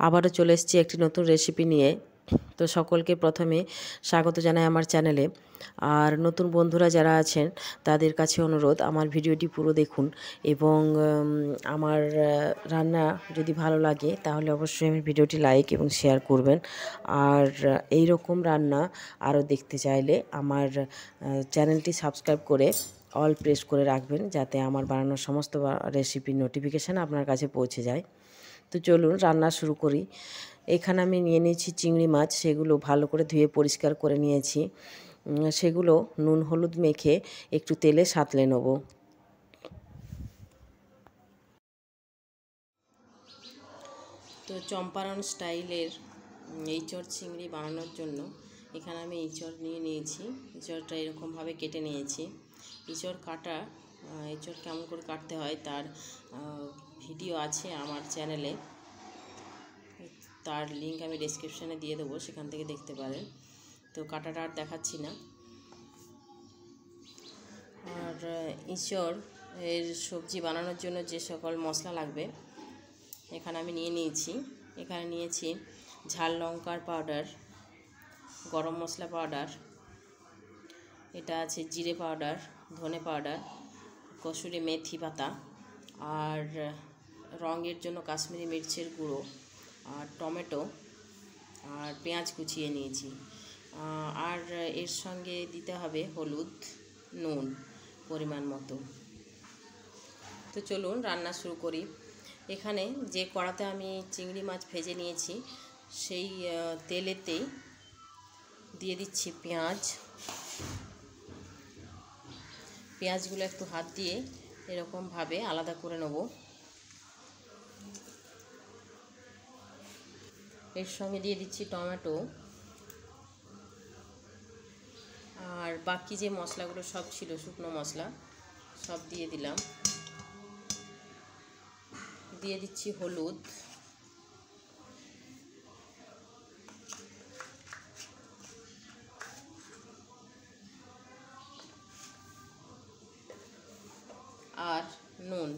আবারও চলে এসেছি একটি নতুন রেসিপি নিয়ে। তো সকলকে প্রথমে স্বাগত জানাই আমার চ্যানেলে। আর নতুন বন্ধুরা যারা আছেন তাদের কাছে অনুরোধ, আমার ভিডিওটি পুরো দেখুন এবং আমার রান্না যদি ভালো লাগে তাহলে অবশ্যই আমার ভিডিওটি লাইক এবং শেয়ার করবেন। আর এই রকম রান্না আরও দেখতে চাইলে আমার চ্যানেলটি সাবস্ক্রাইব করে অল প্রেস করে রাখবেন, যাতে আমার বানানো সমস্ত রেসিপির নোটিফিকেশান আপনার কাছে পৌঁছে যায়। তো চলুন রান্না শুরু করি। এখানে আমি নিয়ে নিয়েছি চিংড়ি মাছ, সেগুলো ভালো করে ধুয়ে পরিষ্কার করে নিয়েছি। সেগুলো নুন হলুদ মেখে একটু তেলে সাঁতলে নেব। তো চম্পারণ স্টাইলের এঁচড় চিংড়ি বানানোর জন্য এখানে আমি এঁচড় নিয়ে নিয়েছি। এঁচড়টা এরকমভাবে কেটে নিয়েছি। এঁচড় কেমন করে কাটতে হয় তার ভিডিও আছে আমার চ্যানেলে, তার লিঙ্ক আমি ডেসক্রিপশানে দিয়ে দেবো, সেখান থেকে দেখতে পারেন। তো কাটাটা আর দেখাচ্ছি না। আর এঁচড় এর সবজি বানানোর জন্য যে সকল মশলা লাগবে এখানে আমি নিয়েছি। এখানে নিয়েছি ঝাল লঙ্কার পাউডার, গরম মশলা পাউডার, এটা আছে জিরে পাউডার, ধনে পাউডার, কসুরি মেথি পাতা, আর রঙের জন্য কাশ্মীরি মির্চের গুঁড়ো, আর টমেটো, আর পেঁয়াজ কুচিয়ে নিয়েছি। আর এর সঙ্গে দিতে হবে হলুদ, নুন পরিমাণ মতো। তো চলুন রান্না শুরু করি। এখানে যে কড়াতে আমি চিংড়ি মাছ ভেজে নিয়েছি সেই তেলেতেই দিয়ে দিচ্ছি পেঁয়াজগুলো একটু হাত দিয়ে এরকমভাবে আলাদা করে নেব। এর সঙ্গে দিয়ে দিচ্ছি টমেটো, আর বাকি যে মশলাগুলো সব ছিল শুকনো মশলা সব দিয়ে দিলাম। দিয়ে দিচ্ছি হলুদ, আর নুন।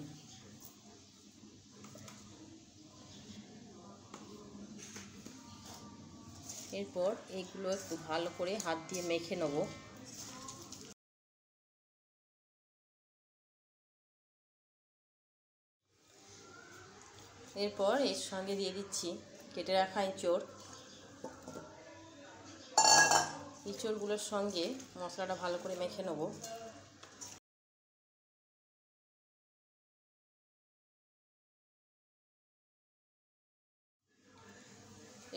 এরপর এইগুলো একটু ভালো করে হাত দিয়ে মেখে নেব। এরপর এর সঙ্গে দিয়ে দিচ্ছি কেটে রাখা এঁচড়গুলোর সঙ্গে মশলাটা ভালো করে মেখে নেব।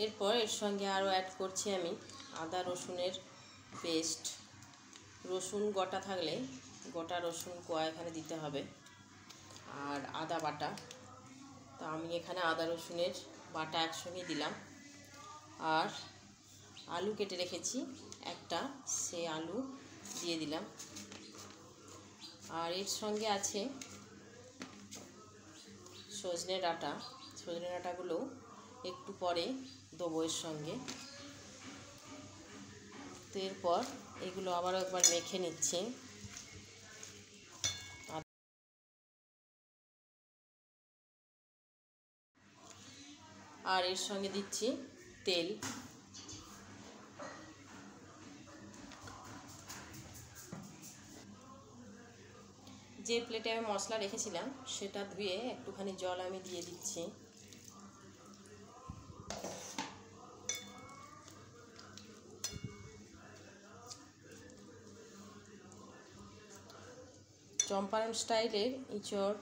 এরপর এর সঙ্গে আরও অ্যাড করছি আমি আদা রসুনের পেস্ট। রসুন গোটা থাকলে গোটা রসুন কোয়া এখানে দিতে হবে, আর আদা বাটা। তো আমি এখানে আদা রসুনের বাটা একসঙ্গে দিলাম। আর আলু কেটে রেখেছি একটা, সেই আলু দিয়ে দিলাম। আর এর সঙ্গে আছে সজনে ডাঁটাগুলো একটু পরে দেবো এর সঙ্গে। তো এরপর এগুলো আবারও একবার মেখে নিচ্ছি। আর এর সঙ্গে দিচ্ছি তেল। যে প্লেটে আমি মশলা রেখেছিলাম সেটা ধুয়ে একটুখানি জল আমি দিয়ে দিচ্ছি। চম্পারণ স্টাইলের এঁচড়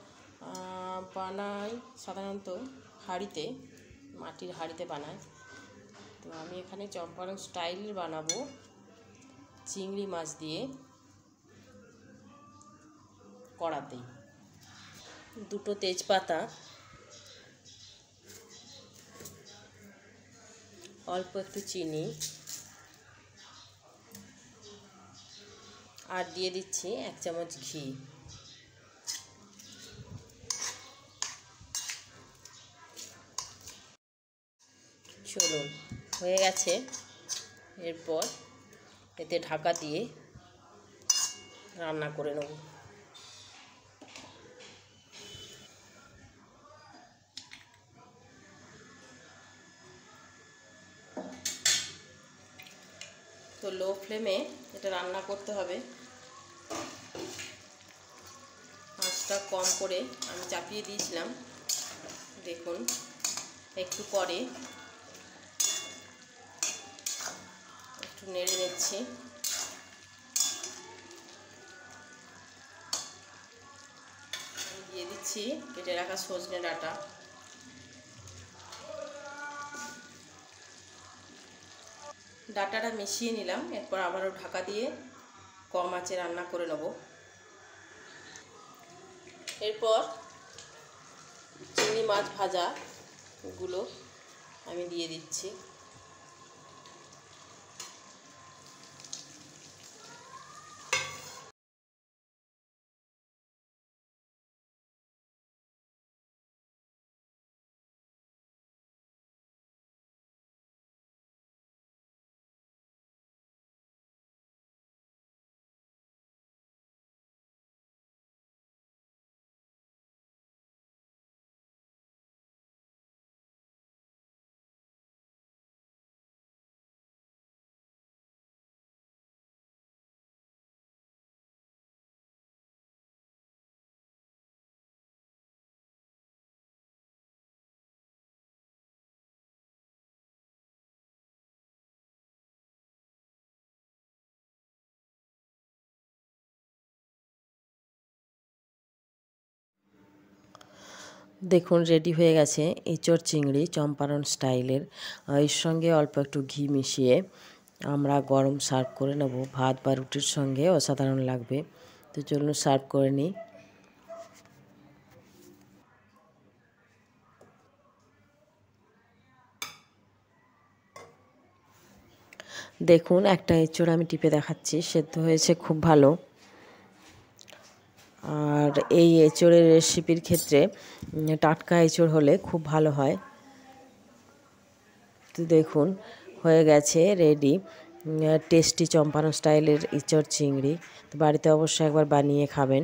বানাই সাধারণত হাঁড়িতে, মাটির হাঁড়িতে বানায়। তো আমি এখানে চম্পারণ স্টাইল বানাবো চিংড়ি মাছ দিয়ে কড়াতেই। দুটো তেজপাতা, অল্প একটু চিনি, আর দিয়ে দিচ্ছি 1 চামচ ঘি। চলুন হয়ে গেছে। এরপর এতে ঢাকা দিয়ে রান্না করে নেব। তো লো ফ্লেমে এটা রান্না করতে হবে। আঁচটা কম করে আমি চাপিয়ে দিয়েছিলাম। দেখুন একটু পরে একটু নেড়ে নিচ্ছি। দিয়ে দিচ্ছি কেটে রাখা সজনে ডাঁটা। ডাঁটাটা মিশিয়ে নিলাম। এরপর আবারও ঢাকা দিয়ে কম আঁচে রান্না করে নেব। এরপর চিংড়ি মাছ ভাজাগুলো আমি দিয়ে দিচ্ছি। দেখুন রেডি হয়ে গেছে এঁচোড় চিংড়ি চম্পারণ স্টাইলের। এর সঙ্গে অল্প একটু ঘি মিশিয়ে আমরা গরম সার্ভ করে নেব। ভাত বা রুটির সঙ্গে অসাধারণ লাগবে। তো চলুন সার্ভ করে নিই। দেখুন একটা এঁচোড় আমি টিপে দেখাচ্ছি, সেদ্ধ হয়েছে খুব ভালো। আর এই এঁচোড়ের রেসিপির ক্ষেত্রে টাটকা এঁচোড় হলে খুব ভালো হয়। তো দেখুন হয়ে গেছে রেডি টেস্টি চম্পারণ স্টাইলের এঁচোড় চিংড়ি। তো বাড়িতে অবশ্যই একবার বানিয়ে খাবেন।